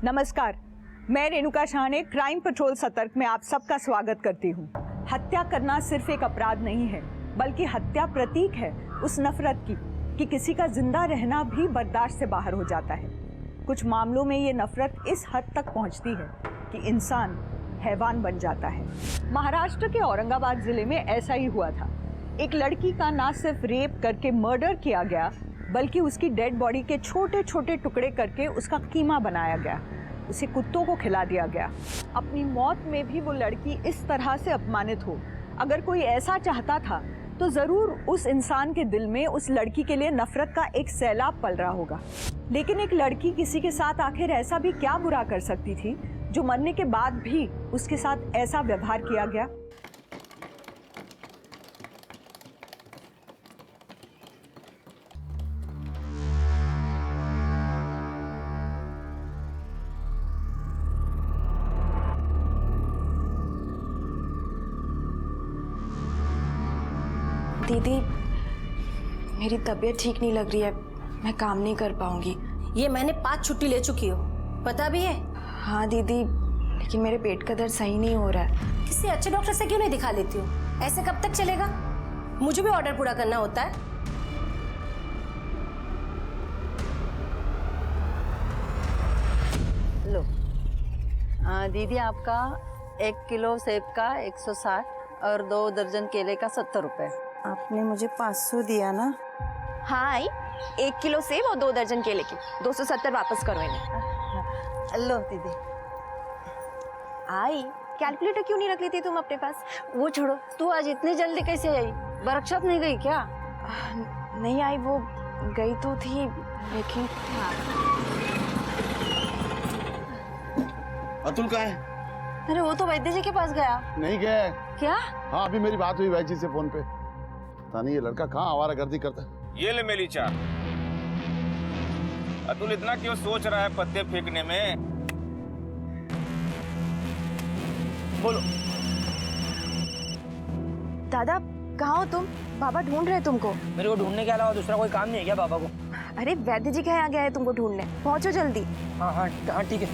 नमस्कार, मैं रेणुका शाह ने क्राइम पेट्रोल सतर्क में आप सबका स्वागत करती हूँ। हत्या करना सिर्फ एक अपराध नहीं है, बल्कि हत्या प्रतीक है उस नफरत की कि किसी का जिंदा रहना भी बर्दाश्त से बाहर हो जाता है। कुछ मामलों में ये नफरत इस हद तक पहुँचती है कि इंसान हैवान बन जाता है। महाराष्ट्र के औरंगाबाद जिले में ऐसा ही हुआ था। एक लड़की का ना सिर्फ रेप करके मर्डर किया गया, बल्कि उसकी डेड बॉडी के छोटे छोटे टुकड़े करके उसका कीमा बनाया गया, उसे कुत्तों को खिला दिया गया। अपनी मौत में भी वो लड़की इस तरह से अपमानित हो। अगर कोई ऐसा चाहता था तो ज़रूर उस इंसान के दिल में उस लड़की के लिए नफरत का एक सैलाब पल रहा होगा। लेकिन एक लड़की किसी के साथ आखिर ऐसा भी क्या बुरा कर सकती थी जो मरने के बाद भी उसके साथ ऐसा व्यवहार किया गया? दीदी, मेरी तबीयत ठीक नहीं लग रही है, मैं काम नहीं कर पाऊंगी। ये मैंने 5 छुट्टी ले चुकी हो, पता भी है? हाँ दीदी, लेकिन मेरे पेट का दर्द सही नहीं हो रहा है। किसी अच्छे डॉक्टर से क्यों नहीं दिखा लेती हो? ऐसे कब तक चलेगा? मुझे भी ऑर्डर पूरा करना होता है। लो दीदी, आपका 1 किलो सेब का 160 और 2 दर्जन केले का 70 रुपए। आपने मुझे 500 दिया ना? हाँ आई, 1 किलो सेब और 2 दर्जन केले की 270 वापस करो इन्हें। लो दीदी। आई, कैलकुलेटर क्यों नहीं रख लेती तुम अपने पास? वो छोड़ो, तू आज इतनी जल्दी कैसे आई? वर्कशॉप नहीं गई क्या? नहीं आई, वो गई तो थी लेकिन। अतुल कहाँ है? अरे वो तो वैद्य जी के पास गया। नहीं गया? क्या? हाँ, अभी मेरी बात हुई वैद्य जी से फोन पे। पता नहीं ये लड़का कहाँ आवारागर्दी करता है। ये ले मेरी चाय। अतुल इतना क्यों सोच रहा है पत्ते फेंकने में? बोलो। दादा, कहाँ हो तुम? बाबा ढूंढ रहे तुमको। मेरे को ढूंढने के अलावा दूसरा कोई काम नहीं है क्या बाबा को? अरे वैद्य जी के यहाँ गया है तुमको ढूंढने, पहुंचो जल्दी। हाँ हाँ हाँ, ठीक है।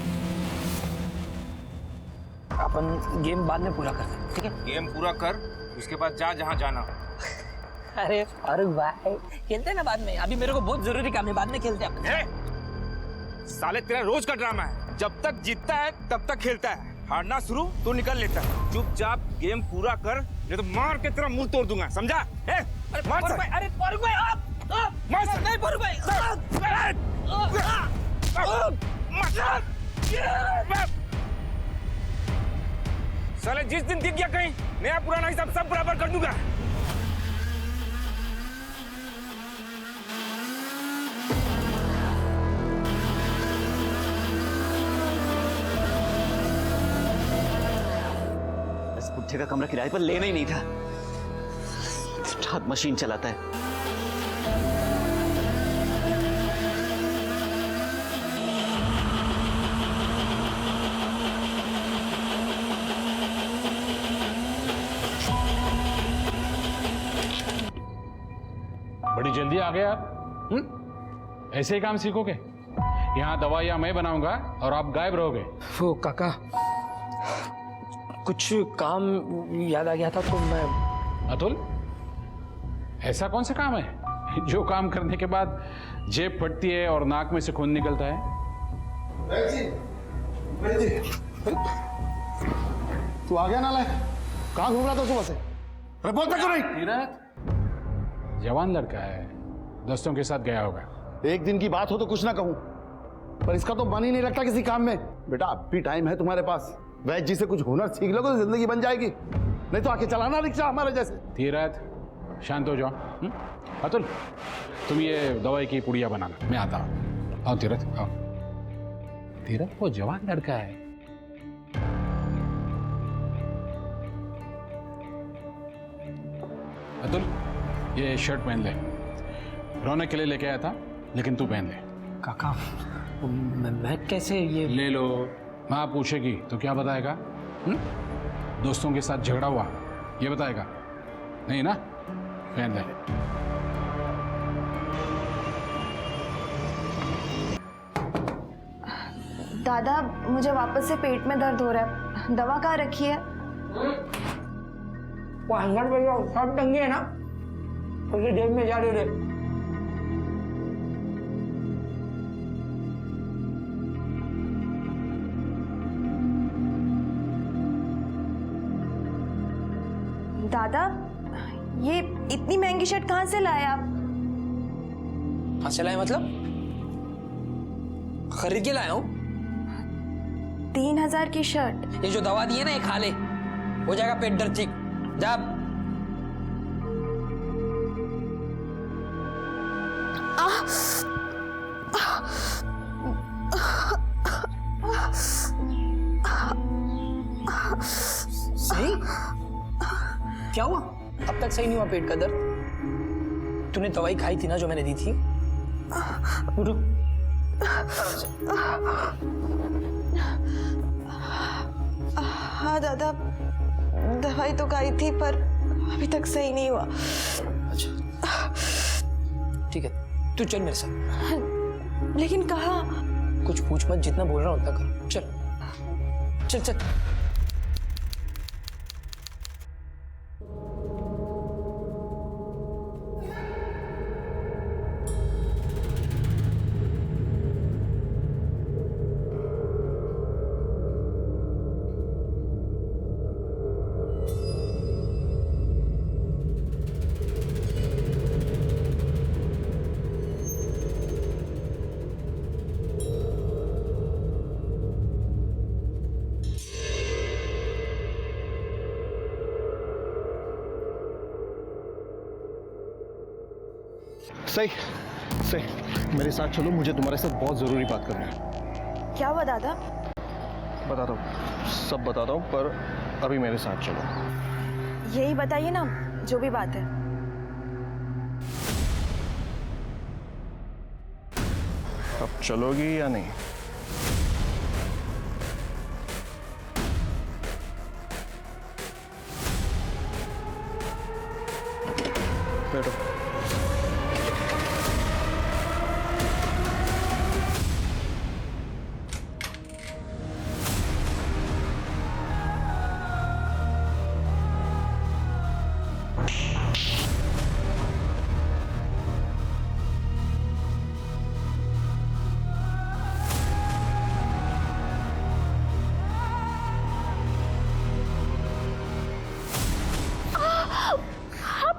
अपन गेम बाद में पूरा करते हैं, ठीक है? गेम पूरा कर, उसके बाद जा जहाँ जाना। अरे फारूक भाई, खेलते हैं ना बाद में, अभी मेरे को बहुत जरूरी काम है, बाद में खेलते हैं। साले तेरा रोज का ड्रामा है, जब तक जीतता है तब तक खेलता है, हारना शुरू तो निकल लेता है। चुपचाप गेम पूरा कर, नहीं तो मार के तेरा मुंह तोड़ दूंगा, समझा? अरे फारूक भाई, आप नहीं फारूक भाई, साले जिस दिन दिख गया कहीं, नया पुराना हिसाब सब बराबर कर दूंगा। इस बुढ़े का कमरा किराए पर लेना ही नहीं था। हाथ मशीन चलाता है। बड़ी जल्दी आ गए आप। ऐसे ही काम सीखोगे? यहाँ दवाइयाँ मैं बनाऊंगा और आप गायब रहोगे। वो काका, कुछ काम याद आ गया था तो मैं। अतुल, ऐसा कौन सा काम है जो काम करने के बाद जेब फटती है और नाक में से खून निकलता है? तू आ गया नालायक? कहाँ घूम रहा था सुबह से? अरे बोलता क्यों नहीं? तीरथ जवान लड़का है, दोस्तों के साथ गया होगा। एक दिन की बात हो तो कुछ ना कहूँ, पर इसका तो मन ही नहीं लगता किसी काम में। बेटा अब भी टाइम है तुम्हारे पास, वैद्य जी से कुछ हुनर सीख लोगे तो जिंदगी बन जाएगी, नहीं तो आके चलाना रिक्शा हमारे जैसे। तीरथ शांत हो जाओ। अतुल, तुम ये दवाई की पुड़िया बनाना, मैं आता हूँ। आओ तीरथ, आओ। तीरथ वो जवान लड़का है। अतुल, ये शर्ट पहन ले, रौनक के लिए लेके आया था, लेकिन तू पहन ले। काका, मैं कैसे ये? ले लो। माँ पूछेगी तो क्या बताएगा? दोस्तों के साथ झगड़ा हुआ ये बताएगा? नहीं ना? पहन ले। दादा मुझे वापस से पेट में दर्द हो रहा है, दवा कहाँ रखी है? वो अंदर में जो सब टंगी है ना, उसके जेब में जा रही है। दादा ये इतनी महंगी शर्ट कहाँ से लाए आप? हाँ चलाए मतलब खरीद के लाया हूँ। 3000 की शर्ट? ये जो दवा दी है ना, ये खा ले, हो जाएगा पेट दर्द ठीक। जा। सही? क्या हुआ? अब तक सही नहीं हुआ पेट का दर्द? तूने दवाई खाई थी ना जो मैंने दी थी? उठो। हाँ दादा, दवाई तो खाई थी पर अभी तक सही नहीं हुआ। अच्छा ठीक है, तू चल मेरे साथ। लेकिन कहाँ? कुछ पूछ मत, जितना बोल रहा हूँ उतना कर। चल चल चल। सही सही, मेरे साथ चलो, मुझे तुम्हारे साथ बहुत ज़रूरी बात करनी है। क्या हुआ दादा? बताता हूँ, सब बताता हूँ, पर अभी मेरे साथ चलो। यही बताइए ना, जो भी बात है। अब चलोगी या नहीं? बैठो।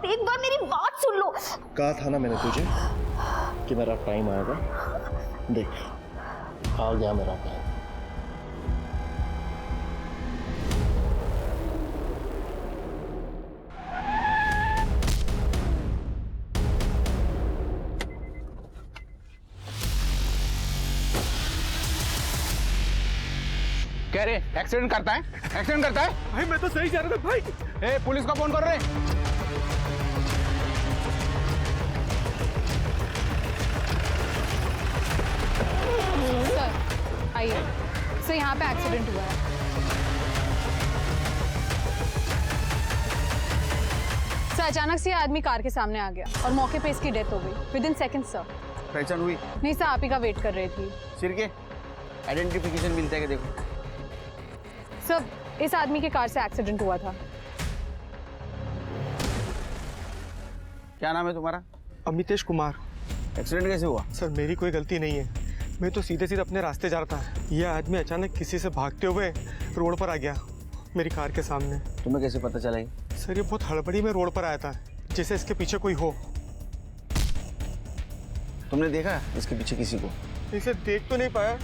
एक बार मेरी बात सुन लो। कहा था ना मैंने तुझे कि मेरा टाइम आएगा। देख, आ गया मेरा टाइम। कह रहे एक्सीडेंट करता है, एक्सीडेंट करता है। भाई मैं तो सही जा रहा था भाई। ए, पुलिस को फोन कर रहे। आइए सर, यहाँ पे एक्सीडेंट हुआ है। सर अचानक से ये आदमी कार के सामने आ गया और मौके पे इसकी डेथ हो गई विदिन सेकंड सर। पहचान हुई? नहीं सर, आप ही का वेट कर रही थी। सिर के आइडेंटिफिकेशन मिलता है कि देखो। सर इस आदमी के कार से एक्सीडेंट हुआ था। क्या नाम है तुम्हारा? अमितेश कुमार। एक्सीडेंट कैसे हुआ? सर मेरी कोई गलती नहीं है, मैं तो सीधे सीधे अपने रास्ते जा रहा था। यह आदमी अचानक किसी से भागते हुए रोड पर आ गया मेरी कार के सामने। तुम्हें कैसे पता चला? सर ये बहुत हड़बड़ी में रोड पर आया था, जैसे इसके पीछे कोई हो। तुमने देखा इसके पीछे किसी को? इसे देख तो नहीं पाया,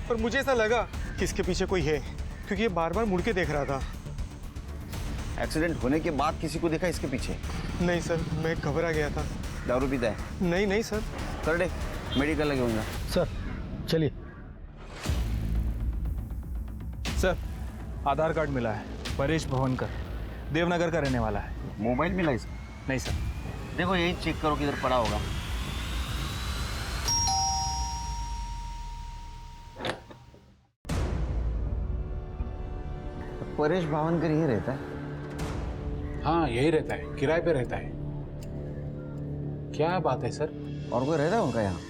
पर मुझे ऐसा लगा कि इसके पीछे कोई है, क्योंकि ये बार बार मुड़ के देख रहा था। एक्सीडेंट होने के बाद किसी को देखा इसके पीछे? नहीं सर, मैं घबरा गया था। दारू पीता है? नहीं नहीं सर। कर दे, मेडिकल लगे होंगे। सर चलिए। सर आधार कार्ड मिला है, परेश भवनकर, देवनगर का रहने वाला है। मोबाइल मिला इसका? नहीं सर। देखो यही चेक करो किधर पड़ा होगा। परेश भावनकर यही रहता है? हाँ यही रहता है, किराए पे रहता है। क्या बात है सर? और कोई रहता है उनका यहाँ?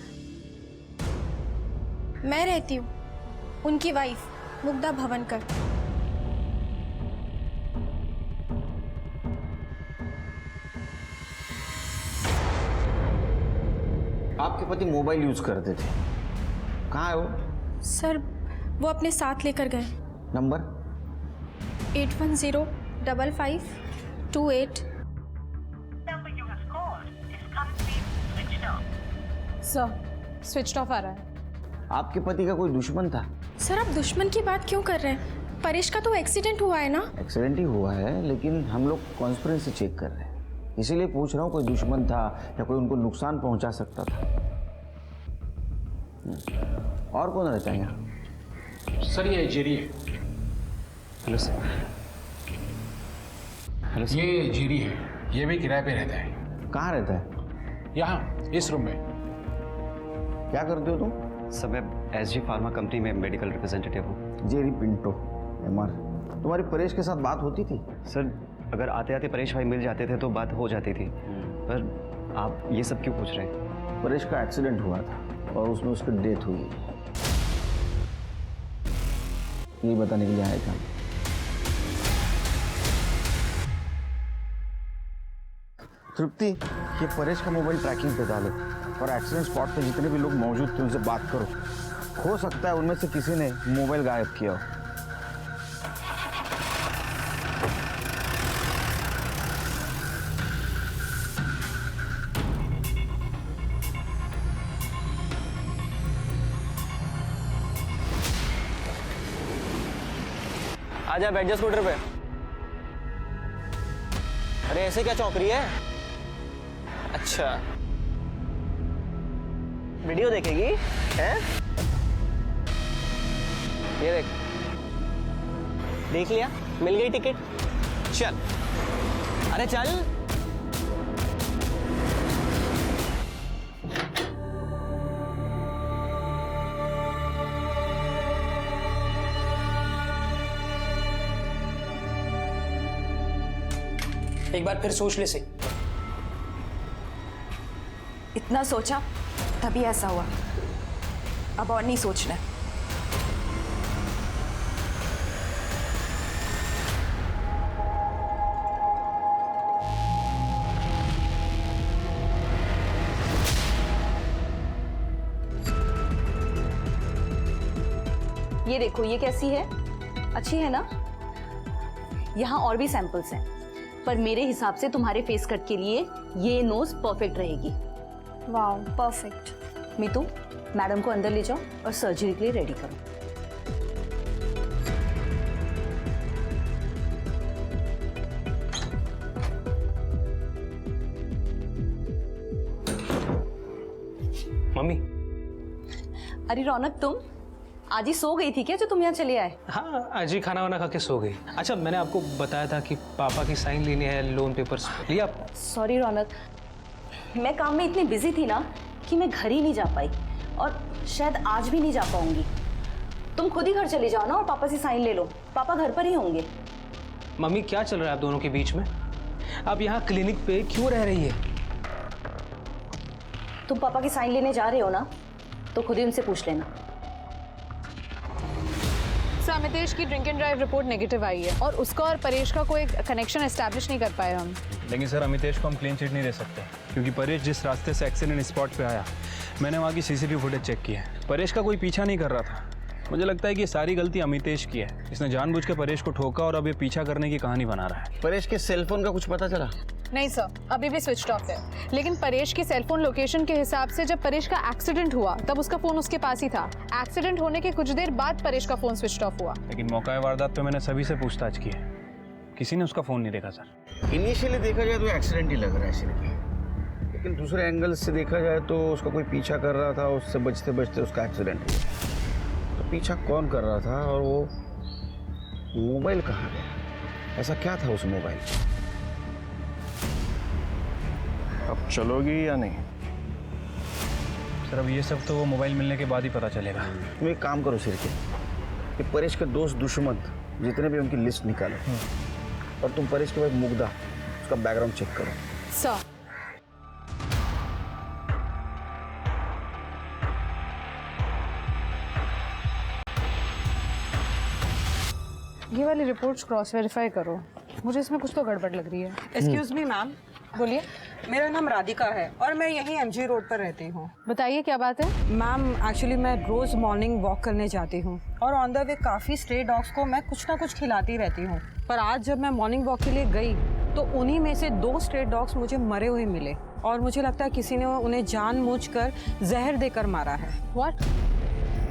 मैं रहती हूँ, उनकी वाइफ मुग्धा भवनकर। आपके पति मोबाइल यूज करते थे, कहाँ है वो? सर वो अपने साथ लेकर गए। नंबर 81055228। सर स्विच ऑफ आ रहा है। आपके पति का कोई दुश्मन था? सर आप दुश्मन की बात क्यों कर रहे हैं? परेश का तो एक्सीडेंट हुआ है ना। एक्सीडेंट ही हुआ है, लेकिन हम लोग कॉन्स्पिरेसी चेक कर रहे हैं, इसीलिए पूछ रहा हूँ कोई दुश्मन था या कोई उनको नुकसान पहुंचा सकता था। और कौन रहता है यहाँ? सर ये जेरी है। Hello sir. Hello sir. ये जेरी है, ये भी किराए पे रहता है। कहाँ रहता है? यहाँ इस रूम में। क्या करते हो तुम? सर मैं SG फार्मा कंपनी में मेडिकल रिप्रेजेंटेटिव हूँ। Jerry Pinto MR। तुम्हारी परेश के साथ बात होती थी? सर अगर आते आते परेश भाई मिल जाते थे तो बात हो जाती थी, पर आप ये सब क्यों पूछ रहे हैं? परेश का एक्सीडेंट हुआ था और उसमें उसकी डेथ हुई, ये बताने के लिए आया था। तृप्ति, ये परेश का मोबाइल ट्रैकिंग पे डालो और एक्सीडेंट स्पॉट पे जितने भी लोग मौजूद थे उनसे बात करो। हो सकता है उनमें से किसी ने मोबाइल गायब किया हो। आजा बैठ जा स्कूटर पे। अरे ऐसे क्या चौंक रही है? अच्छा वीडियो देखेगी हैं? ये देख, देख लिया, मिल गई टिकट। चल, अरे चल। एक बार फिर सोच ले सही। इतना सोचा तभी ऐसा हुआ, अब और नहीं सोचना। ये देखो, ये कैसी है? अच्छी है ना? यहाँ और भी सैंपल्स हैं, पर मेरे हिसाब से तुम्हारे फेस कट के लिए ये नोज परफेक्ट रहेगी। Wow perfect. मीतू, मैडम को अंदर ले जाओ और सर्जरी के लिए रेडी करो। मम्मी। अरे रौनक, तुम आज ही सो गई थी क्या जो तुम यहाँ चले आए? हाँ, आज ही खाना वाना खा के सो गई। अच्छा, मैंने आपको बताया था कि पापा की साइन लेनी है लोन पेपर्स। लिया आप? सॉरी रौनक, मैं काम में इतनी बिजी थी ना कि मैं घर ही नहीं जा पाई और शायद आज भी नहीं जा पाऊंगी। तुम खुद ही घर चली जाओ ना और पापा से साइन ले लो, पापा घर पर ही होंगे। मम्मी क्या चल रहा है आप दोनों के बीच में? आप यहाँ क्लिनिक पे क्यों रह रही है? तुम पापा की साइन लेने जा रहे हो ना, तो खुद ही उनसे पूछ लेना। सर अमितेश की drink and drive report negative आई है और उसका और परेश का कोई कनेक्शन एस्टैब्लिश नहीं कर पाए हम। लेकिन सर अमितेश को हम क्लीन चिट नहीं दे सकते, क्योंकि परेश जिस रास्ते से एक्सीडेंट स्पॉट पे आया, मैंने वहाँ की CCTV फुटेज चेक की है। परेश का कोई पीछा नहीं कर रहा था। मुझे लगता है कि ये सारी गलती अमितेश की है। इसने जानबूझ के परेश को ठोका और अब ये पीछा करने की कहानी बना रहा है। परेश के सेलफोन का कुछ पता चला? नहीं सर, अभी भी स्विच ऑफ है। लेकिन परेश की सेलफोन लोकेशन के हिसाब से जब परेश का एक्सीडेंट हुआ तब उसका फोन उसके पास ही था। एक्सीडेंट होने के कुछ देर बाद परेश का फोन स्विच ऑफ हुआ। लेकिन मौका वारदात पे मैंने सभी से पूछताछ की है, किसी ने उसका फोन नहीं देखा सर। इनिशियली देखा जाए तो एक्सीडेंट ही लग रहा है सिर्फ, लेकिन दूसरे एंगल से देखा जाए तो उसका कोई पीछा कर रहा था, उससे बचते बचते उसका एक्सीडेंट हुआ। तो पीछा कौन कर रहा था और वो मोबाइल कहाँ गया? ऐसा क्या था उस मोबाइल? अब चलोगी या नहीं? सर अब ये सब तो वो मोबाइल मिलने के बाद ही पता चलेगा। तुम एक काम करो सिर्फ, ये परेश के दोस्त दुश्मन जितने भी उनकी लिस्ट निकालो और तुम परेश के बाद मुग्धा, उसका बैकग्राउंड चेक करो। सर ये वाली रिपोर्ट्स क्रॉस वेरीफाई करो, मुझे इसमें कुछ तो गड़बड़ लग रही है। एक्सक्यूज मी मैम, बोलिए। मेरा नाम राधिका है और मैं यहीं एमजी रोड पर रहती हूँ। बताइए क्या बात है। मैम एक्चुअली मैं रोज़ मॉर्निंग वॉक करने जाती हूँ और ऑन द वे काफ़ी स्ट्रे डॉग्स को मैं कुछ ना कुछ खिलाती रहती हूँ, पर आज जब मैं मॉर्निंग वॉक के लिए गई तो उन्हीं में से 2 स्ट्रे डॉग्स मुझे मरे हुए मिले और मुझे लगता है किसी ने उन्हें जानबूझकर जहर देकर मारा है। व्हाट?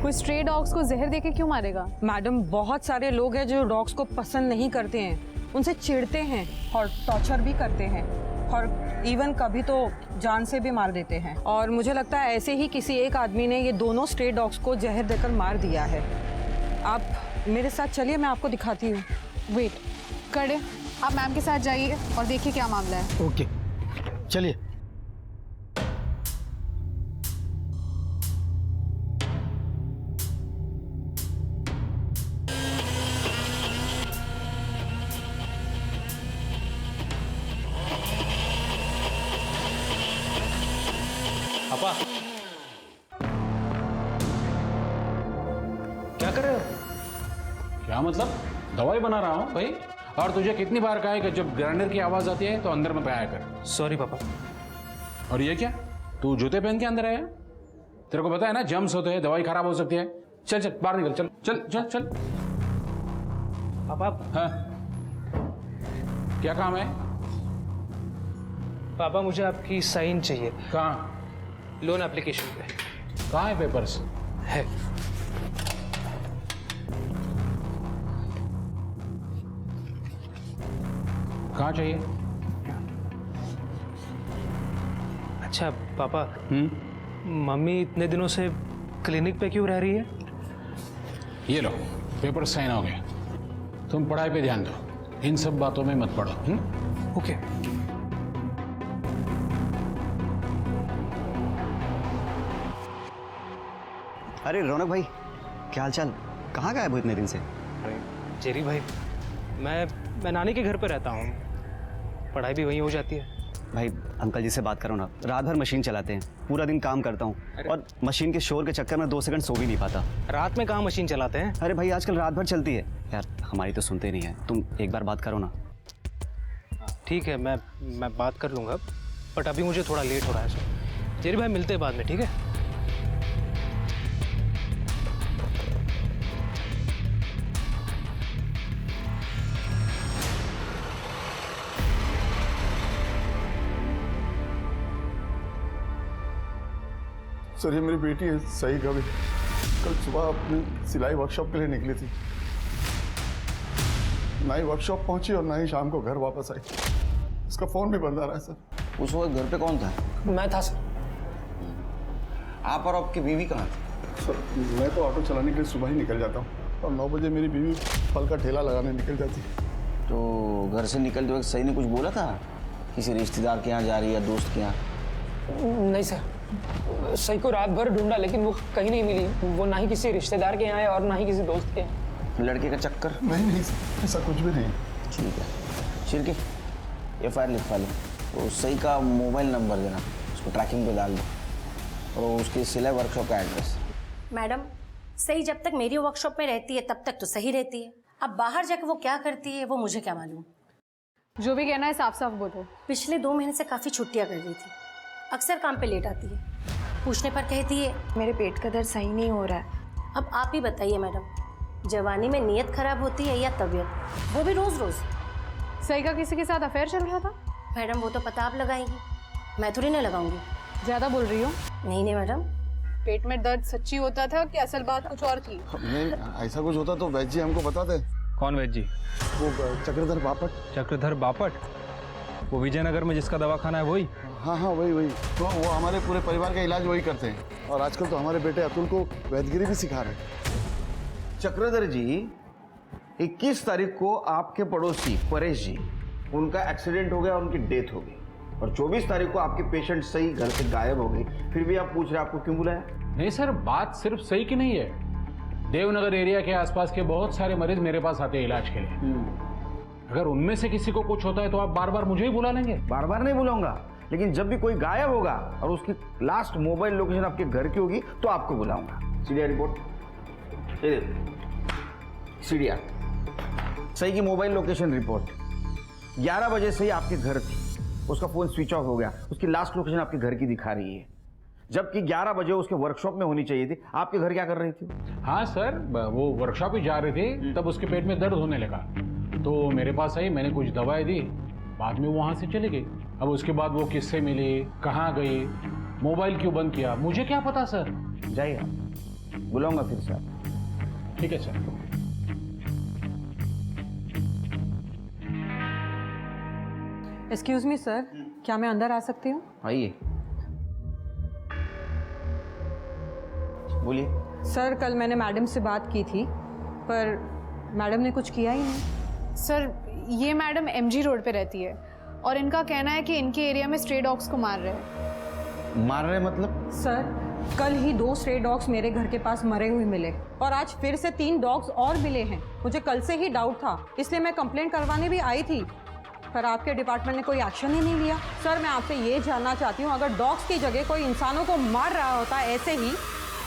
कोई स्ट्रे डॉग्स को जहर देके क्यों मारेगा? मैडम, बहुत सारे लोग हैं जो डॉग्स को पसंद नहीं करते हैं, उनसे चिढ़ते हैं और टॉर्चर भी करते हैं और इवन कभी तो जान से भी मार देते हैं। और मुझे लगता है ऐसे ही किसी एक आदमी ने ये दोनों स्ट्रे डॉग्स को जहर देकर मार दिया है। आप मेरे साथ चलिए, मैं आपको दिखाती हूँ। वेट करे, आप मैम के साथ जाइए और देखिए क्या मामला है। ओके, चलिए। पापा क्या कर रहे हो? क्या मतलब? दवाई बना रहा हूँ भाई। और तुझे कितनी बार कहा है कि जब ग्राइंडर की आवाज आती है तो अंदर मत आया कर। सॉरी पापा। और ये क्या, तू जूते पहन के अंदर आया? तेरे को पता है ना जम्स होते हैं, दवाई खराब हो सकती है। चल चल बाहर निकल, चल चल चल चल। पापा। हाँ, क्या काम है? पापा मुझे आपकी साइन चाहिए। कहाँ? लोन एप्लीकेशन पे। कहाँ है पेपर्स? है। कहाँ चाहिए? अच्छा पापा, मम्मी इतने दिनों से क्लिनिक पे क्यों रह रही है? ये लो पेपर साइन हो गए। तुम पढ़ाई पे ध्यान दो, इन सब बातों में मत पड़ो। ओके। अरे रौनक भाई, क्या हाल चाल? कहाँ गायब हो इतने दिन से? अरे जेरी भाई, मैं नानी के घर पे रहता हूँ, पढ़ाई भी वहीं हो जाती है। भाई अंकल जी से बात करो ना, रात भर मशीन चलाते हैं, पूरा दिन काम करता हूँ और मशीन के शोर के चक्कर में 2 सेकंड सो भी नहीं पाता। रात में कहाँ मशीन चलाते हैं? अरे भाई आजकल रात भर चलती है यार, हमारी तो सुनते नहीं है। तुम एक बार बात करो ना। ठीक है, मैं बात कर लूँगा, बट अभी मुझे थोड़ा लेट हो रहा है सर। जेरी भाई मिलते हैं बाद में, ठीक है? सर ये मेरी बेटी है सही कभी, कल सुबह अपनी सिलाई वर्कशॉप के लिए निकली थी, ना ही वर्कशॉप पहुंची और ना ही शाम को घर वापस आई। इसका फोन भी बंद आ रहा है सर। उस वक्त घर पे कौन था? मैं था सर। आप और आपकी बीवी कहाँ थी? सर मैं तो ऑटो चलाने के लिए सुबह ही निकल जाता हूँ और 9 बजे मेरी बीवी फल का ठेला लगाने निकल जाती है। तो घर से निकलते वक्त सही ने कुछ बोला था? किसी रिश्तेदार के यहाँ जा रही है या दोस्त के यहाँ? नहीं सर, सही को रात भर ढूंढा लेकिन वो कहीं नहीं मिली। वो ना ही किसी रिश्तेदार के यहाँ है और ना ही किसी दोस्त के यहाँ। लड़के का चक्कर? नहीं ऐसा कुछ भी नहीं। ठीक है, शिरके FIR लिखवा लो। तो सही का मोबाइल नंबर देना, उसको ट्रैकिंग पे डाल दो और उसकी सिलाई वर्कशॉप का एड्रेस। मैडम, सही जब तक मेरी वर्कशॉप में रहती है तब तक तो सही रहती है। अब बाहर जाकर वो क्या करती है वो मुझे क्या मालूम। जो भी कहना है साफ साफ बोलो। पिछले 2 महीने से काफ़ी छुट्टियाँ कर रही थी, अक्सर काम पे लेट आती है, पूछने पर कहती है मेरे पेट का दर्द सही नहीं हो रहा है। अब आप ही बताइए मैडम, जवानी में नीयत खराब होती है या तबीयत, वो भी रोज रोज। सही का किसी के साथ अफेयर चल रहा था? मैडम वो तो पता आप लगाएंगी, मैं थोड़ी ना लगाऊंगी। ज्यादा बोल रही हो। नहीं मैडम। पेट में दर्द सच्ची होता था कि असल बात कुछ और थी? नहीं ऐसा कुछ होता तो वैद जी हमको बताते। कौन वैद जी? वो चक्रधर बापट। चक्रधर बापट? वो विजयनगर में जिसका दवाखाना है वही? हाँ वही। तो वो हमारे पूरे परिवार का इलाज वही करते हैं और आजकल तो हमारे बेटे अतुल को वैदगिरी भी सिखा रहे हैं। चक्रधर जी, 21 तारीख को आपके पड़ोसी परेश जी, उनका एक्सीडेंट हो गया, उनकी डेथ हो गई और 24 तारीख को आपके पेशेंट सही घर से गायब हो गई। फिर भी आप पूछ रहे आपको क्यों बुलाया? नहीं सर, बात सिर्फ सही की नहीं है। देवनगर एरिया के आसपास के बहुत सारे मरीज मेरे पास आते हैं इलाज के लिए। अगर उनमें से किसी को कुछ होता है तो आप बार बार मुझे ही बुला लेंगे? बार बार नहीं बुलाऊंगा, लेकिन जब भी कोई गायब होगा और उसकी लास्ट मोबाइल लोकेशन आपके घर की होगी तो आपको बुलाऊंगा। CDR रिपोर्ट, CDR सही की मोबाइल लोकेशन रिपोर्ट 11 बजे से ही आपके घर थी, उसका फोन स्विच ऑफ हो गया, उसकी लास्ट लोकेशन आपके घर की दिखा रही है, जबकि 11 बजे उसके वर्कशॉप में होनी चाहिए थी। आपके घर क्या कर रही थी? हाँ सर, वो वर्कशॉप ही जा रहे थे, तब उसके पेट में दर्द होने लगा तो मेरे पास आई, मैंने कुछ दवाई दी, बाद में वो वहाँ से चली गई। अब उसके बाद वो किससे मिली, कहाँ गई, मोबाइल क्यों बंद किया, मुझे क्या पता सर। जाइए, बुलाऊंगा फिर से आप। ठीक है सर। एक्सक्यूज मी सर, क्या मैं अंदर आ सकती हूँ? आइए, बोलिए। सर कल मैंने मैडम से बात की थी, पर मैडम ने कुछ किया ही नहीं। सर ये मैडम MG रोड पे रहती है और इनका कहना है कि इनके एरिया में स्ट्रे डॉग्स को मार रहे हैं। मार रहे मतलब? सर कल ही 2 स्ट्रे डॉग्स मेरे घर के पास मरे हुए मिले और आज फिर से 3 डॉग्स और मिले हैं। मुझे कल से ही डाउट था, इसलिए मैं कंप्लेंट करवाने भी आई थी, पर आपके डिपार्टमेंट ने कोई एक्शन ही नहीं लिया। सर मैं आपसे ये जानना चाहती हूँ, अगर डॉग्स की जगह कोई इंसानों को मार रहा होता ऐसे ही,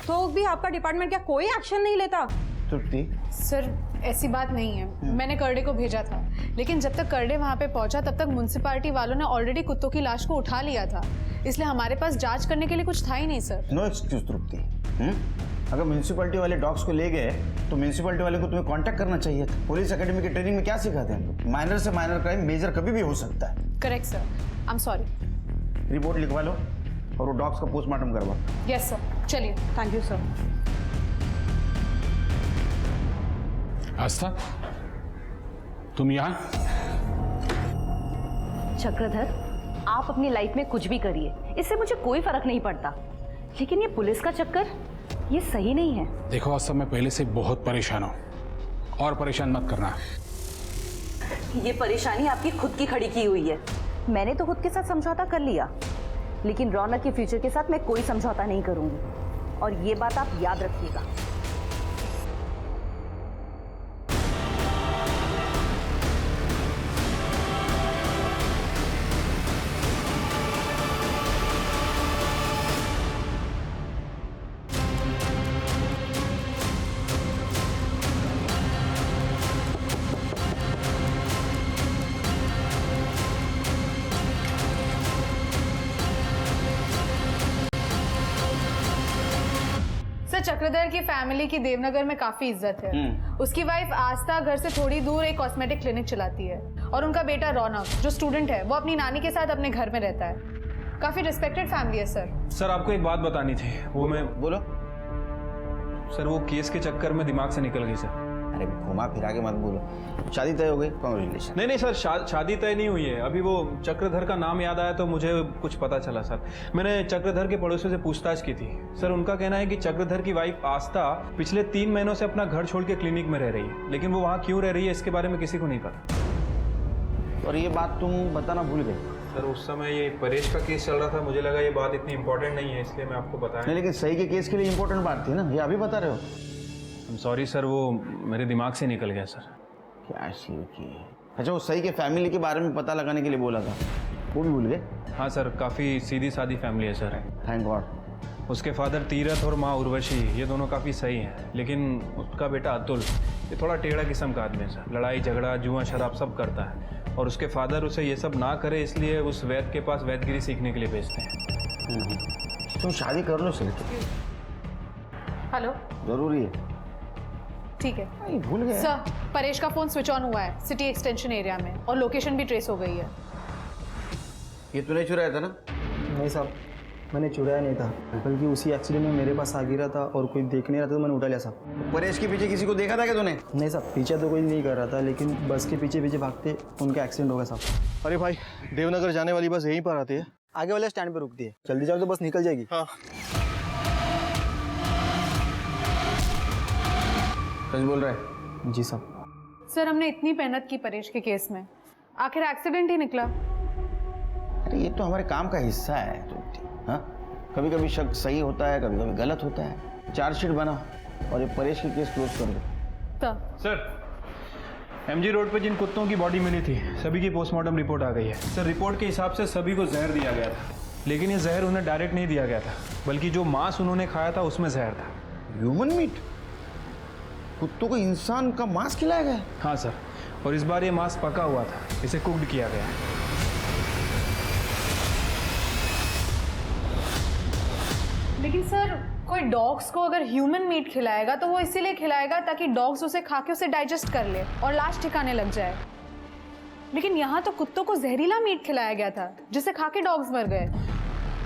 तो भी आपका डिपार्टमेंट क्या कोई एक्शन नहीं लेता? तृप्ति, सर ऐसी बात नहीं है, मैंने करडे को भेजा था, लेकिन जब तक करडे वहाँ पे पहुँचा तब तक म्युनिसिपैलिटी वालों ने ऑलरेडी कुत्तों की लाश को उठा लिया था, इसलिए हमारे पास जांच करने के लिए कुछ था ही नहीं सर। नो एक्सक्यूज तृप्ति। अगर म्युनिसिपैलिटी वाले डॉग्स को ले गए तो म्युनिसिपैलिटी वाले को तुम्हें कांटेक्ट करना चाहिए था। पुलिस एकेडमी की ट्रेनिंग में क्या सिखाते हैं हम लोग? माइनर से माइनर क्राइम मेजर कभी भी हो सकता है। Correct sir, I am sorry. Report लिखवा लो और वो डॉग्स का पोस्टमार्टम करवा। यस सर, चलिए। Thank you sir. आस्था, तुम यहाँ? चक्रधर, आप अपनी लाइफ में कुछ भी करिए, इससे मुझे कोई फर्क नहीं पड़ता, लेकिन ये पुलिस का चक्कर, ये सही नहीं है। देखो आस्था, मैं पहले से बहुत परेशान हूँ और परेशान मत करना। ये परेशानी आपकी खुद की खड़ी की हुई है। मैंने तो खुद के साथ समझौता कर लिया, लेकिन रौनक के फ्यूचर के साथ मैं कोई समझौता नहीं करूंगी, और ये बात आप याद रखिएगा। चक्रधर की फैमिली की देवनगर में काफी इज्जत है। उसकी वाइफ आस्था घर से थोड़ी दूर एक कॉस्मेटिक क्लिनिक चलाती है, और उनका बेटा रौनक जो स्टूडेंट है वो अपनी नानी के साथ अपने घर में रहता है। काफी रिस्पेक्टेड फैमिली है सर। सर आपको एक बात बतानी थी, वो मैं बोलो। सर वो केस के चक्कर में दिमाग से निकल गई सर। अरे घुमा फिरा के मत बोलो। शादी तय हो गई? कांग्रेचुलेशन। नहीं सर, शादी तय नहीं हुई है अभी। वो चक्रधर का नाम याद आया तो मुझे कुछ पता चला सर। मैंने चक्रधर के पड़ोसियों से पूछताछ की थी सर। उनका कहना है कि चक्रधर की वाइफ आस्था पिछले 3 महीनों से अपना घर छोड़ के क्लिनिक में रह रही है, लेकिन वो वहाँ क्यों रह रही है इसके बारे में किसी को नहीं पता। और ये बात तुम बताना भूल गए? सर उस समय ये परेश का केस चल रहा था, मुझे लगा ये बात इतनी इंपॉर्टेंट नहीं है, इसलिए मैं आपको बताया नहीं। लेकिन सही के केस के लिए इंपॉर्टेंट बात थी ना, ये अभी बता रहे हो? सॉरी सर, वो मेरे दिमाग से निकल गया सर। क्या शिव की। अच्छा, वो सही के फैमिली के बारे में पता लगाने के लिए बोला था, वो भी भूल गए? हाँ सर, काफ़ी सीधी सादी फैमिली है सर। Thank God. उसके फादर तीरथ और माँ उर्वशी ये दोनों काफ़ी सही हैं, लेकिन उसका बेटा अतुल ये थोड़ा टेढ़ा किस्म का आदमी है सर। लड़ाई झगड़ा जुआ शराब सब करता है, और उसके फादर उसे ये सब ना करे इसलिए उस वैद्य के पास वैद्यगिरी सीखने के लिए भेजते हैं। तुम शादी कर लो सर। हेलो, जरूरी है। ठीक है। भूल गए सर, परेश का फोन स्विच ऑन हुआ है सिटी एक्सटेंशन एरिया में, और लोकेशन भी ट्रेस हो गई है। ये तूने चुराया था ना? नहीं साहब, मैंने चुराया नहीं था, बल्कि उसी एक्सीडेंट में मेरे पास आ गिरा था और कोई देख नहीं रहा था तो मैंने उठा लिया साहब। परेश के पीछे किसी को देखा था क्या तूने? नहीं साहब, पीछे तो कोई नहीं कर रहा था, लेकिन बस के पीछे पीछे भागते उनका एक्सीडेंट हो गया साहब। अरे भाई, देवनगर जाने वाली बस यहीं पर आती है, आगे वाले स्टैंड पर रुकती है। जल्दी जाओ तो बस निकल जाएगी। हाँ। सच बोल रहा है? जी साहब। सर हमने इतनी मेहनत की परेश के केस में, आखिर एक्सीडेंट ही निकला। अरे ये तो हमारे काम का हिस्सा है। हाँ, कभी कभी शक सही होता है, कभी कभी गलत होता है। चार्जशीट बना और ये परेश की केस क्लोज कर दो। सर MG रोड पे जिन कुत्तों की बॉडी मिली थी सभी की पोस्टमार्टम रिपोर्ट आ गई है सर। रिपोर्ट के हिसाब से सभी को जहर दिया गया था, लेकिन ये जहर उन्हें डायरेक्ट नहीं दिया गया था, बल्कि जो मांस उन्होंने खाया था उसमें जहर था। Human meat? कुत्तों को इंसान का मांस खिलाया गया? हाँ सर, और इस बार ये मांस पका हुआ था, इसे कुक्ड किया गया है। लेकिन सर कोई डॉग्स को अगर ह्यूमन मीट खिलाएगा तो वो इसीलिए खिलाएगा ताकि डॉग्स उसे खा के उसे डाइजेस्ट कर ले और लाश ठिकाने लग जाए। लेकिन यहाँ तो कुत्तों को जहरीला मीट खिलाया गया था जिसे खा के डॉग्स मर गए।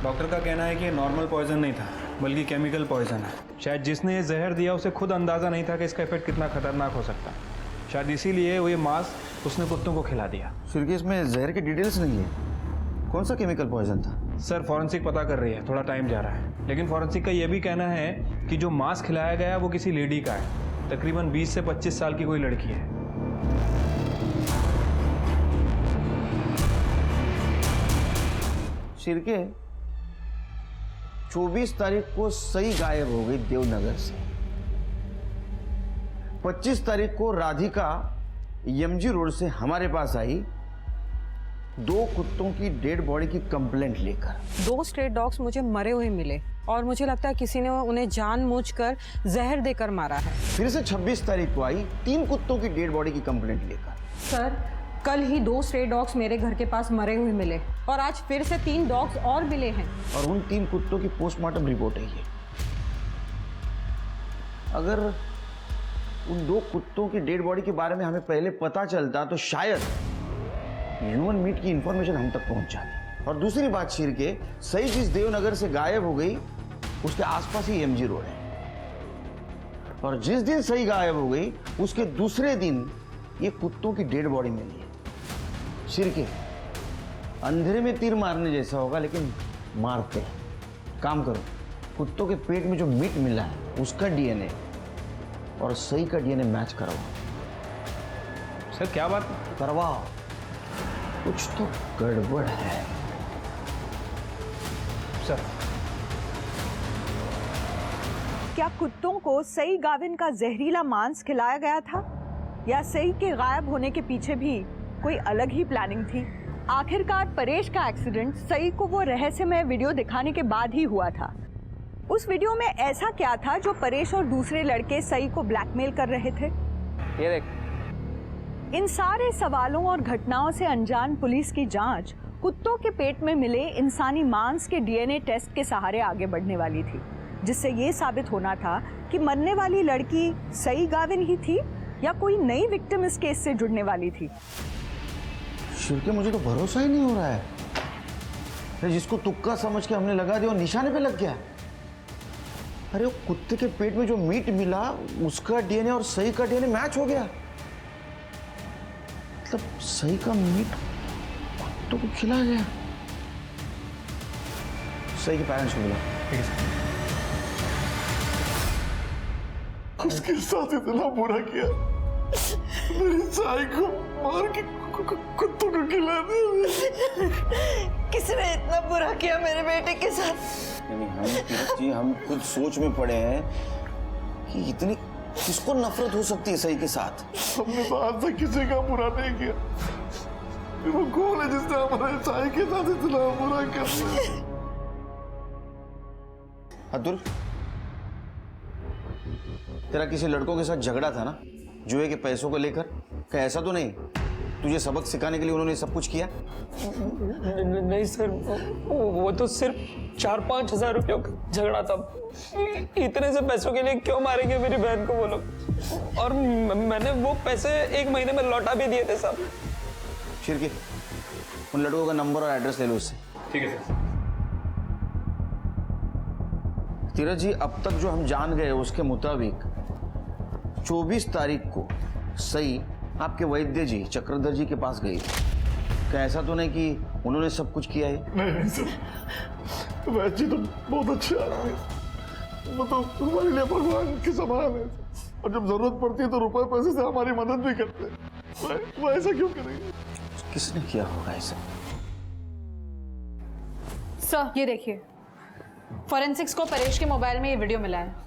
डॉक्टर का कहना है कि नॉर्मल पॉइजन नहीं था बल्कि केमिकल पॉइजन है। शायद जिसने ये जहर दिया उसे खुद अंदाज़ा नहीं था कि इसका इफेक्ट कितना खतरनाक हो सकता है। शायद इसीलिए वो ये मांस उसने कुत्तों को खिला दिया। फिर इसमें जहर की डिटेल्स नहीं है। कौन सा केमिकल पॉइजन था? सर फॉरेंसिक पता कर रही है, थोड़ा टाइम जा रहा है। लेकिन फॉरेंसिक का ये भी कहना है कि जो मांस खिलाया गया वो किसी लेडी का है, तकरीबन 20 से 25 साल की कोई लड़की है। शिरके 24 तारीख को सही गायब हो गई देवनगर से। 25 तारीख को राधिका यमजी रोड से हमारे पास आई 2 कुत्तों की डेड बॉडी की कंप्लेंट लेकर। 2 स्ट्रे डॉग्स मुझे मरे हुए मिले और मुझे लगता है किसी ने उन्हें जानबूझकर जहर देकर मारा है। फिर से 26 तारीख को आई 3 कुत्तों की डेड बॉडी की कंप्लेंट लेकर। सर कल ही 2 स्ट्रे डॉग्स मेरे घर के पास मरे हुए मिले और आज फिर से 3 डॉग्स और मिले हैं। और उन 3 कुत्तों की पोस्टमार्टम रिपोर्ट है ये। अगर उन 2 कुत्तों की डेड बॉडी के बारे में हमें पहले पता चलता तो शायद ह्यूमन मीट की इंफॉर्मेशन हम तक पहुंच जाती। और दूसरी बात शिरके, सही चीज देवनगर से गायब हो गई उसके आसपास ही एमजी रोड है। और जिस दिन सही गायब हो गई उसके दूसरे दिन ये कुत्तों की डेड बॉडी मिली है। शिरके, अंधेरे में तीर मारने जैसा होगा लेकिन मारते हैं। काम करो, कुत्तों के पेट में जो मीट मिला है उसका डीएनए और सही का डीएनए मैच करवाओ। सर क्या बात? करवाओ, कुछ तो गड़बड़ है। सर क्या कुत्तों को सई गाविन का जहरीला मांस खिलाया गया था या सई के गायब होने के पीछे भी कोई अलग ही प्लानिंग थी? आखिरकार परेश का एक्सीडेंट सई को वो रहस्यमय वीडियो दिखाने के बाद ही हुआ था। उस वीडियो में ऐसा क्या था जो परेश और दूसरे लड़के सई को ब्लैकमेल कर रहे थे? ये देख। इन सारे सवालों और घटनाओं से अनजान पुलिस की जांच कुत्तों के पेट में मिले इंसानी मांस के डीएनए टेस्ट के सहारे आगे बढ़ने वाली थी, जिससे ये साबित होना था कि मरने वाली लड़की सई गाविन ही थी या कोई नई विक्टिम इस केस से जुड़ने वाली थी। शिरके, मुझे तो भरोसा ही नहीं हो रहा है। जिसको तुक्का समझ के हमने लगा दिया और निशाने पे लग गया। अरे वो कुत्ते के पेट में जो मीट मिला उसका डीएनए और सही का डीएनए मैच हो गया। मतलब सही का मीट कुत्तों को खिलाया गया। सही के पेरेंट्स को बुला। ठीक है सर। उसके साथ इतना बुरा किया, मेरी साई को मार के कुत्तों को खिला दिया। किसने इतना बुरा किया मेरे बेटे के साथ? हम खुद सोच में पड़े हैं कि इतनी किसको नफरत हो सकती है सही के साथ। हमने तो आज तक किसी का बुरा नहीं किया। वो कौन है जिसने हमारे साई के साथ इतना बुरा कर दिया? अतुल, तेरा किसी लड़कों के साथ झगड़ा था ना जुए के पैसों को लेकर? क्या ऐसा तो नहीं तुझे सबक सिखाने के लिए उन्होंने सब कुछ किया? नहीं सर, वो तो सिर्फ 4-5 हजार रुपयों का झगड़ा था। इतने से पैसों के लिए क्यों मारेंगे मेरी बहन को वो लोग? और मैंने वो पैसे 1 महीने में लौटा भी दिए थे साहब। शिरकी, उन लड़कों का नंबर और एड्रेस ले लो उससे। ठीक है सर। तीरथ जी, अब तक जो हम जान गए उसके मुताबिक 24 तारीख को सही आपके वैद्य जी चक्रधर जी के पास गई। क्या ऐसा तो नहीं कि उन्होंने सब कुछ किया है? नहीं सर, वैद्य जी तो बहुत अच्छे आदमी हैं। वो तो हमारे लिए भगवान के समान है और जब जरूरत पड़ती है तो रुपए पैसे से हमारी मदद भी करते हैं। वो ऐसा क्यों करेंगे? किसने किया होगा ऐसा? सर ये देखिए, फॉरेंसिक्स को परेश के मोबाइल में ये वीडियो मिला है।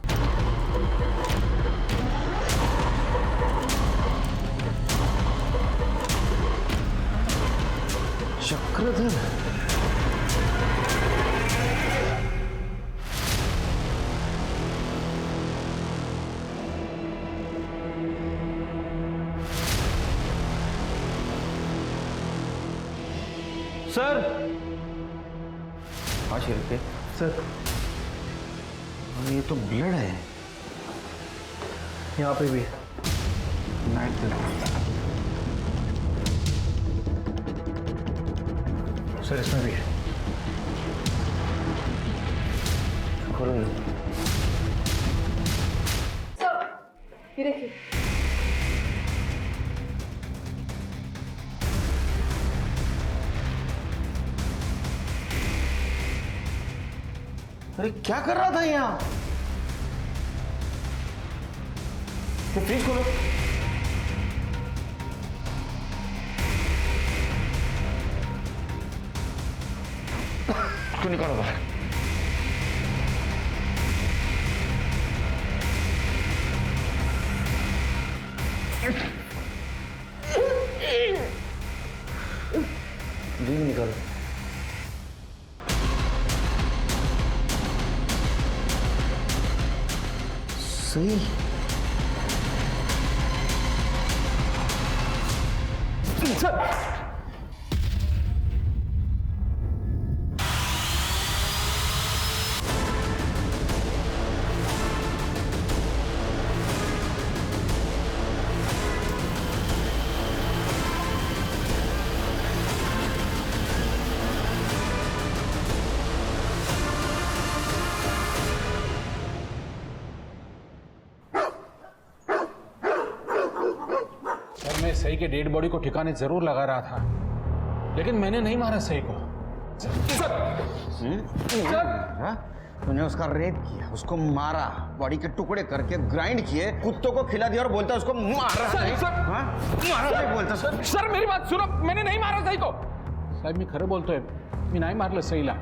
चक्रधर, सर। हाँ शेर सर, ये तो ब्लड है। यहाँ पे भी नाइट सर, इसमें भी है। खोलो ये देखिए। अरे क्या कर रहा था यहाँ? फ्रिज खोलो। इसको निकालो बाहर। ड्रिंक निकालो। सही। मैं सही के डेड बॉडी को ठिकाने जरूर लगा रहा था, लेकिन मैंने नहीं मारा सही को। तूने उसका रेप किया, उसको मारा, बॉडी के टुकड़े करके ग्राइंड किए, कुत्तों को खिला दिया और बोलता उसको मारा नहीं। मारा नहीं बोलता। सर मेरी बात सुनो, मैंने नहीं मारा सही को। साहब मी खरं बोलतोय, मी नाही मारलं सईला।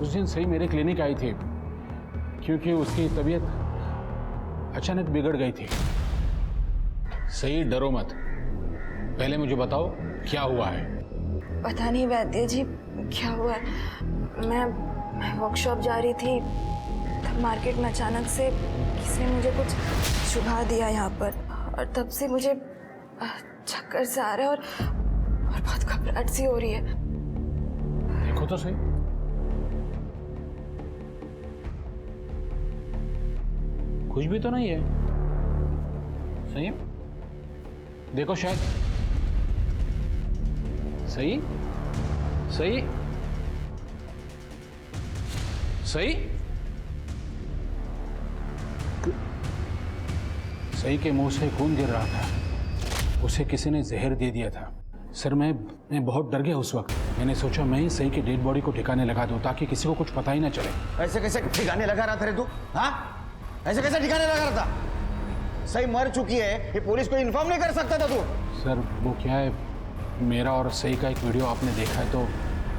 उस दिन सही मेरे क्लिनिक आई थी क्योंकि उसकी तबीयत अचानक बिगड़ गई थी। सही डरो मत, पहले मुझे बताओ क्या हुआ है। पता नहीं वैद्य जी क्या हुआ है। मैं वर्कशॉप जा रही थी, तब मार्केट में अचानक से किसी ने मुझे कुछ चुभा दिया यहाँ पर, और तब से मुझे चक्कर से आ रहा है और बहुत घबराहट सी हो रही है। देखो तो सही। कुछ भी तो नहीं है। सही है? देखो शायद। सही सही सही सही के मुंह से खून गिर रहा था। उसे किसी ने जहर दे दिया था। सर मैं बहुत डर गया उस वक्त। मैंने सोचा मैं ही सही की डेड बॉडी को ठिकाने लगा दूं ताकि किसी को कुछ पता ही ना चले। ऐसे कैसे ठिकाने लगा रहा था रे तू? हाँ, ऐसे कैसे ठिकाने लगा रहा था? सही मर चुकी है, ये पुलिस को इन्फॉर्म नहीं कर सकता था तू? सर वो क्या है, मेरा और सही का एक वीडियो आपने देखा है तो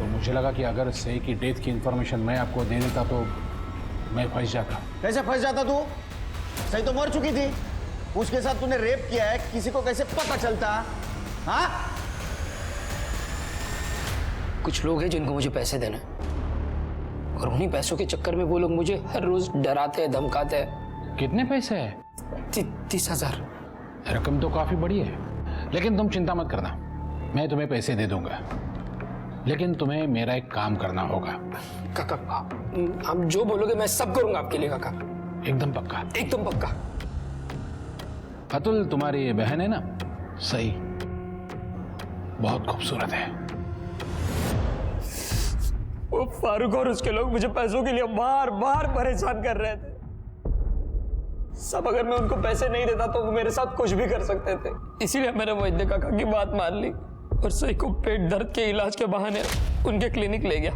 मुझे लगा कि अगर सही की डेथ की इंफॉर्मेशन मैं आपको दे देता तो मैं फंस जाता। कैसे फंस जाता तू? सही तो मर चुकी थी, उसके साथ तूने रेप किया है, किसी को कैसे पता चलता? हाँ? कुछ लोग हैं जिनको मुझे पैसे देना है, और उन्हीं पैसों के चक्कर में वो लोग मुझे हर रोज डराते हैं, धमकाते हैं। कितने पैसे है? 30,000। रकम तो काफी बड़ी है, लेकिन तुम चिंता मत करना, मैं तुम्हें पैसे दे दूंगा। लेकिन तुम्हें मेरा एक काम करना होगा। काका आप जो बोलोगे मैं सब करूंगा आपके लिए काका। एकदम पक्का? एकदम पक्का। अतुल तुम्हारी ये बहन है ना सही, बहुत खूबसूरत है। वो फारूक और उसके लोग मुझे पैसों के लिए बार बार परेशान कर रहे थे। सब अगर मैं उनको पैसे नहीं देता तो वो मेरे साथ कुछ भी कर सकते थे। इसीलिए मैंने वैद्य काका की बात मान ली और सही को पेट दर्द के इलाज के बहाने उनके क्लिनिक ले गया।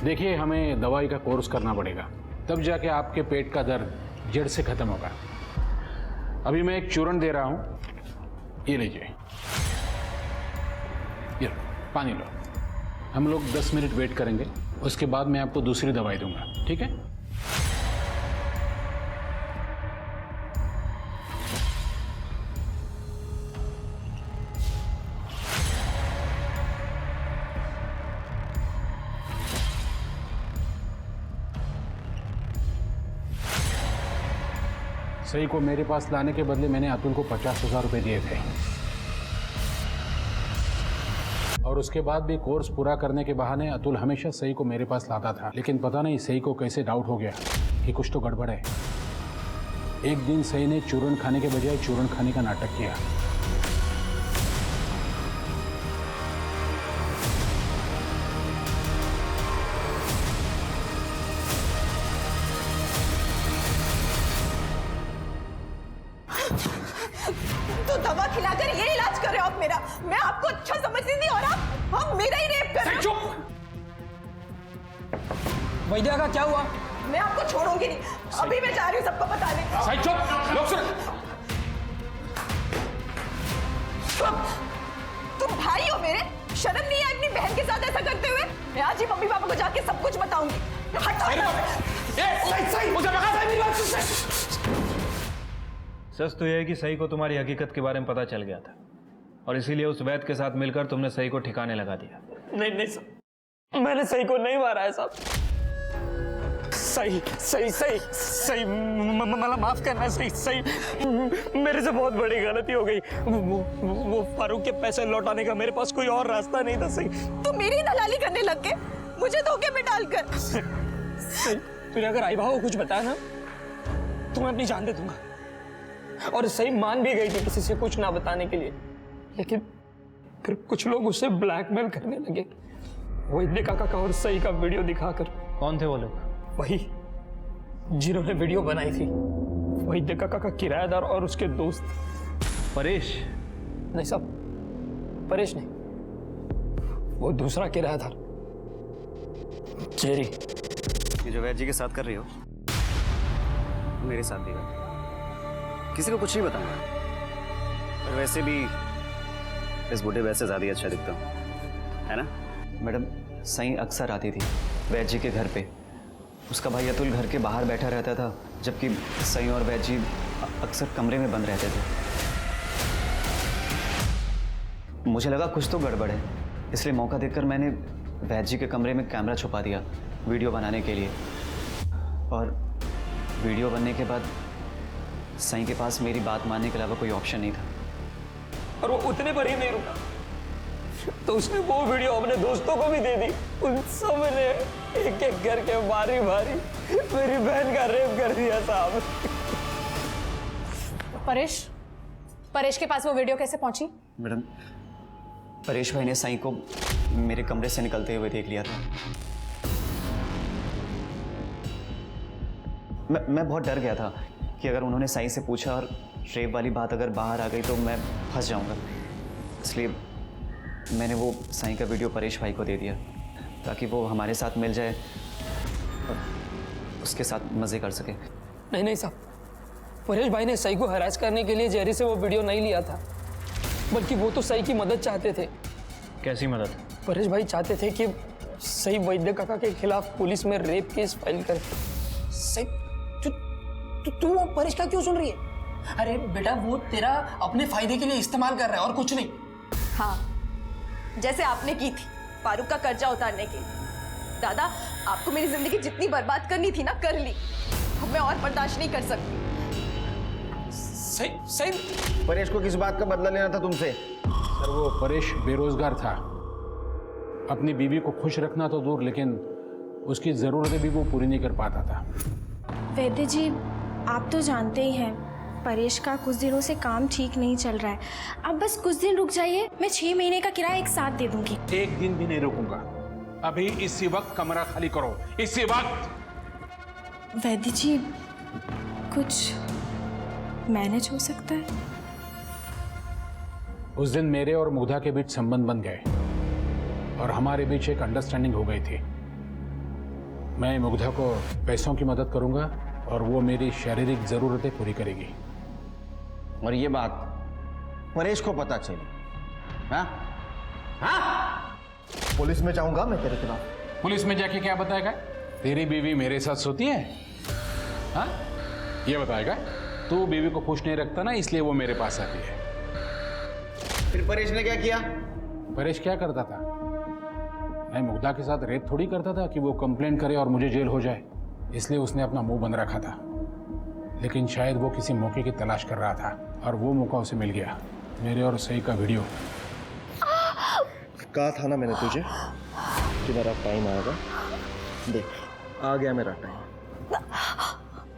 देखिए हमें दवाई का कोर्स करना पड़ेगा, तब जाके आपके पेट का दर्द जड़ से खत्म होगा। अभी मैं एक चूर्ण दे रहा हूं, ये लीजिए, ये पानी लो। हम लोग 10 मिनट वेट करेंगे, उसके बाद मैं आपको दूसरी दवाई दूंगा, ठीक है? सही को मेरे पास लाने के बदले मैंने अतुल को 50,000 रुपए दिए थे। और उसके बाद भी कोर्स पूरा करने के बहाने अतुल हमेशा सही को मेरे पास लाता था, लेकिन पता नहीं सही को कैसे डाउट हो गया कि कुछ तो गड़बड़ है। एक दिन सही ने चूरन खाने के बजाय चूरन खाने का नाटक किया। तो दवा खिलाकर ये इलाज कर रहे हो आप मेरा? मैं आपको अच्छा समझती थी और आप मेरा ही रेप कर रहे हो। वैद्या का क्या हुआ? मैं आपको छोड़ूंगी नहीं, अभी मैं जा रही हूँ सबको बताने। सही चुप, लोग सुन। तुम भाई हो मेरे, शर्म नहीं है अपनी बहन के साथ ऐसा करते हुए? मैं आज ही मम्मी पापा को जाके सब कुछ बताऊंगी। सच तो यह है कि सही को तुम्हारी हकीकत के बारे में पता चल गया था और इसीलिए उस वैद्य के साथ मिलकर तुमने सही को ठिकाने लगा दिया। नहीं नहीं साहब, मैंने सही को नहीं मारा है साहब। सही मला माफ करना। सही मेरे से बहुत बड़ी गलती हो गई। वो फारूक के पैसे लौटाने का मेरे पास कोई और रास्ता नहीं था। सही तुम मेरी दलाली करने लग गए, मुझे धोखे में डालकर। सही तुझे अगर आई भाव को कुछ बताया ना तो मैं अपनी जान दे दूंगा। और सही मान भी गई थी किसी से कुछ ना बताने के लिए, लेकिन फिर कुछ लोग उसे ब्लैकमेल करने लगे वैद्य काका का और सही का वीडियो दिखाकर। कौन थे वो लोग? वही जिन्होंने वीडियो बनाई थी, वैद्य काका का किराएदार और उसके दोस्त। परेश? नहीं साहब, परेश नहीं, वो दूसरा किराएदार जेरी। ये जो वैद्य जी के साथ कर रही हो मेरे साथ भी कर। किसी को कुछ नहीं बताऊंगा, और वैसे भी इस बूढ़े वैसे ज्यादा ही अच्छा दिखता हूँ, है ना? मैडम, सही अक्सर आती थी वैद्य जी के घर पे। उसका भाई अतुल घर के बाहर बैठा रहता था, जबकि सही और वैद्य जी अक्सर कमरे में बंद रहते थे। मुझे लगा कुछ तो गड़बड़ है, इसलिए मौका देखकर मैंने वैद्य जी के कमरे में कैमरा छुपा दिया वीडियो बनाने के लिए। और वीडियो बनने के बाद सही के पास मेरी बात मानने के अलावा कोई ऑप्शन नहीं था। और वो उतने पर ही नहीं रुका, तो उसने वो वीडियो अपने दोस्तों को भी दे दी। उन सब ने एक एक करके बारी बारी मेरी बहन का रेप कर दिया साहब। परेश के पास वो वीडियो कैसे पहुंची? मैडम, परेश भाई ने सही को मेरे कमरे से निकलते हुए देख लिया था। मैं बहुत डर गया था कि अगर उन्होंने सही से पूछा और रेप वाली बात अगर बाहर आ गई तो मैं फंस जाऊंगा, इसलिए मैंने वो सही का वीडियो परेश भाई को दे दिया ताकि वो हमारे साथ मिल जाए और उसके साथ मज़े कर सके। नहीं साहब, परेश भाई ने सही को हरास करने के लिए जेरी से वो वीडियो नहीं लिया था, बल्कि वो तो सही की मदद चाहते थे। कैसी मदद? परेश भाई चाहते थे कि सही वैद्य काका के खिलाफ पुलिस में रेप केस फाइल करे। सही तू परेश का क्यों सुन रही है? अरे बेटा, वो तेरा अपने फायदे के लिए इस्तेमाल कर रहा है और कुछ नहीं। हाँ, जैसे आपने की थी फारूक का कर्जा उतारने के लिए। दादा, आपको मेरी जिंदगी जितनी बर्बाद करनी थी ना, कर ली। अब मैं और बर्दाश्त नहीं कर सकती। सही परेश को किस बात का बदला लेना था तुमसे? सर, वो परेश बेरोजगार था। अपनी बीवी को खुश रखना तो दूर, लेकिन उसकी ज़रूरतें भी वो पूरी नहीं कर पाता था। वैद्य जी, आप तो जानते ही हैं परेश का कुछ दिनों से काम ठीक नहीं चल रहा है। अब बस कुछ दिन रुक जाइए, मैं 6 महीने का किराया एक साथ दे दूंगी। एक दिन भी नहीं रुकूंगा। अभी इसी वक्त कमरा खाली करो, इसी वक्त। वैद्य जी, कुछ मैनेज हो सकता है? उस दिन मेरे और मुग्धा के बीच संबंध बन गए और हमारे बीच एक अंडरस्टैंडिंग हो गई थी। मैं मुग्धा को पैसों की मदद करूंगा और वो मेरी शारीरिक जरूरतें पूरी करेगी। और ये बात परेश को पता चली? हाँ? पुलिस में जाऊंगा मैं तेरे खिलाफ। पुलिस में जाके क्या बताएगा? तेरी बीवी मेरे साथ सोती है? हाँ, ये बताएगा? तू बीवी को खुश नहीं रखता ना, इसलिए वो मेरे पास आती है। फिर परेश ने क्या किया? परेश क्या करता था? मैं मुग्धा के साथ रेप थोड़ी करता था कि वो कंप्लेंट करे और मुझे जेल हो जाए, इसलिए उसने अपना मुंह बंद रखा था। लेकिन शायद वो किसी मौके की तलाश कर रहा था और वो मौका उसे मिल गया। मेरे और सही का वीडियो। कहा था ना मैंने तुझे कि मेरा टाइम आएगा। देख आ गया मेरा टाइम।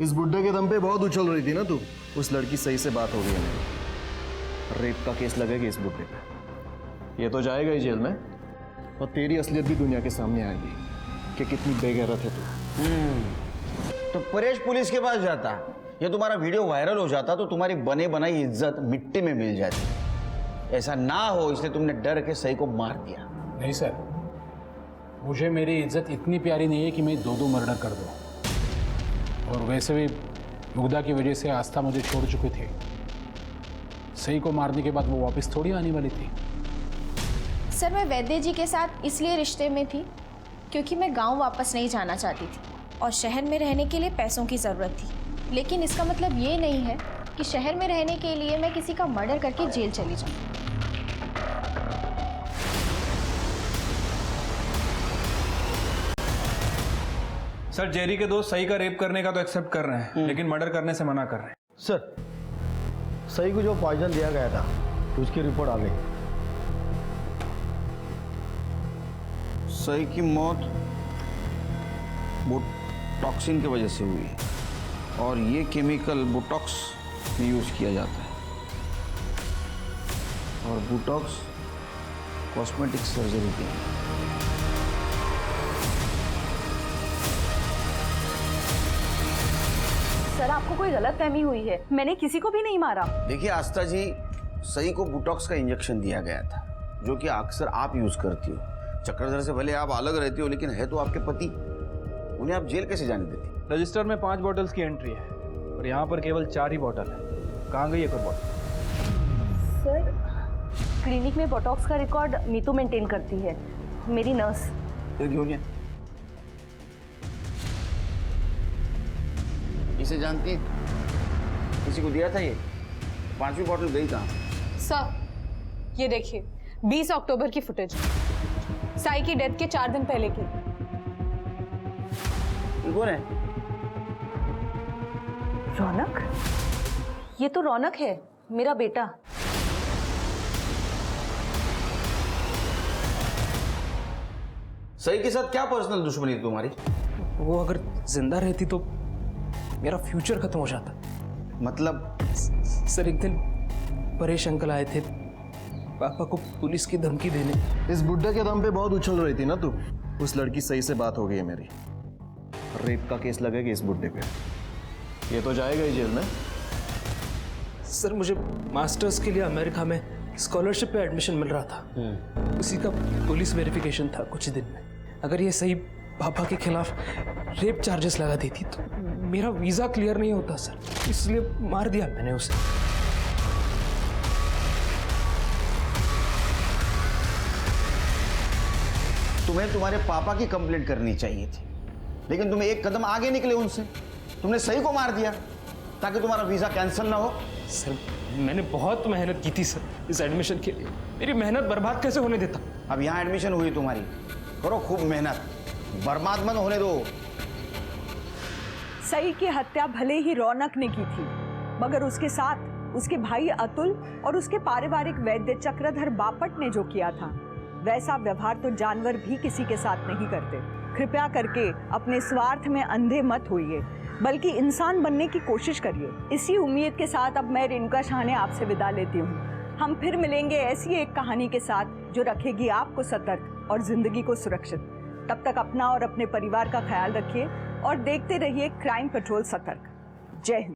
इस बुड्ढे के दम पे बहुत उछल रही थी ना तू। उस लड़की सही से बात हो गई है मेरी। रेप का केस लगेगा इस बुड्ढे पे। ये तो जाएगा ही जेल में और तेरी असलियत भी दुनिया के सामने आएगी कि कितनी बेगैरत है तू। तो परेश पुलिस के पास जाता, ये तुम्हारा वीडियो वायरल हो जाता तो तुम्हारी बने बनाई इज्जत मिट्टी में मिल जाती। ऐसा ना हो इसलिए तुमने डर के सही को मार दिया। नहीं सर, मुझे मेरी इज्जत इतनी प्यारी नहीं है कि मैं 2 मर्डर कर दूँ। और वैसे भी मुग्धा की वजह से आस्था मुझे छोड़ चुकी थी। सही को मारने के बाद वो वापस थोड़ी आने वाली थी। सर मैं वैद्य जी के साथ इसलिए रिश्ते में थी क्योंकि मैं गांव वापस नहीं जाना चाहती थी और शहर में रहने के लिए पैसों की ज़रूरत थी। लेकिन इसका मतलब ये नहीं है कि शहर में रहने के लिए मैं किसी का मर्डर करके जेल चली जाऊँ। सर जेरी के दोस्त सही का रेप करने का तो एक्सेप्ट कर रहे हैं, लेकिन मर्डर करने से मना कर रहे हैं। सर सही को जो पॉइजन दिया गया था उसकी रिपोर्ट आ गई। सही की मौत बोटॉक्सिन की वजह से हुई है और ये केमिकल बोटॉक्स में यूज किया जाता है और बोटॉक्स कॉस्मेटिक सर्जरी के लिए। सर आपको कोई गलतफहमी हुई है, मैंने किसी को भी नहीं मारा। देखिए आस्था जी, सही को बोटॉक्स का इंजेक्शन दिया गया था जो कि अक्सर आप यूज करती हो। चक्रधर से भले आप अलग रहती हो लेकिन है तो आपके पति। उन्हें आप जेल कैसे जाने देती? रजिस्टर में 5 बॉटल्स की एंट्री है और यहाँ पर केवल 4 ही बॉटल है। कहाँ गई एक और बॉटल? सर क्लिनिक में बोटॉक्स का रिकॉर्ड मीतू मेंटेन करती है, मेरी नर्स। इसे जानती है? किसी को दिया था ये? 5वीं बॉटल गई कहाँ? सर ये देखिए 20 अक्टूबर की फुटेज, साई की डेथ के 4 दिन पहले की। ये कौन है? रौनक? ये तो रौनक है, मेरा बेटा। सही के साथ क्या पर्सनल दुश्मनी थी तुम्हारी? वो अगर जिंदा रहती तो मेरा फ्यूचर खत्म हो जाता। मतलब? सर एक दिन परेश अंकल आए थे पापा को पुलिस की धमकी देने। इस बुड्ढे के दम पे बहुत उछल रही थी ना तू। उस लड़की सही से बात हो गई है मेरी। रेप का केस लगेगा इस बुड्ढे पे। ये तो जाएगा ही जेल में। सर मुझे मास्टर्स के लिए अमेरिका में स्कॉलरशिप पे एडमिशन मिल रहा था। उसी का पुलिस वेरिफिकेशन था कुछ दिन में। अगर ये सही पापा के खिलाफ रेप चार्जेस लगा देती तो मेरा वीज़ा क्लियर नहीं होता सर, इसलिए मार दिया मैंने उसे। तुम्हें तुम्हारे पापा की कंप्लेंट करनी चाहिए थी, लेकिन तुम्हें एक कदम आगे निकले उनसे। तुमने सही को मार दिया ताकि तुम्हारा वीजा कैंसिल ना हो। सर मैंने बहुत मेहनत की थी सर इस एडमिशन के लिए। मेरी मेहनत बर्बाद कैसे होने देता? अब यहाँ एडमिशन हुई तुम्हारी, करो खूब मेहनत, बर्बाद मत होने दो। सई की हत्या भले ही रौनक ने की थी, मगर उसके साथ उसके भाई अतुल और उसके पारिवारिक वैद्य चक्रधर बापट ने जो किया था, वैसा व्यवहार तो जानवर भी किसी के साथ नहीं करते। कृपया करके अपने स्वार्थ में अंधे मत होइए, बल्कि इंसान बनने की कोशिश करिए। इसी उम्मीद के साथ अब मैं रेणुका शाह ने आपसे विदा लेती हूँ। हम फिर मिलेंगे ऐसी एक कहानी के साथ जो रखेगी आपको सतर्क और जिंदगी को सुरक्षित। तब तक अपना और अपने परिवार का ख्याल रखिए और देखते रहिए क्राइम पेट्रोल सतर्क। जय हिंद।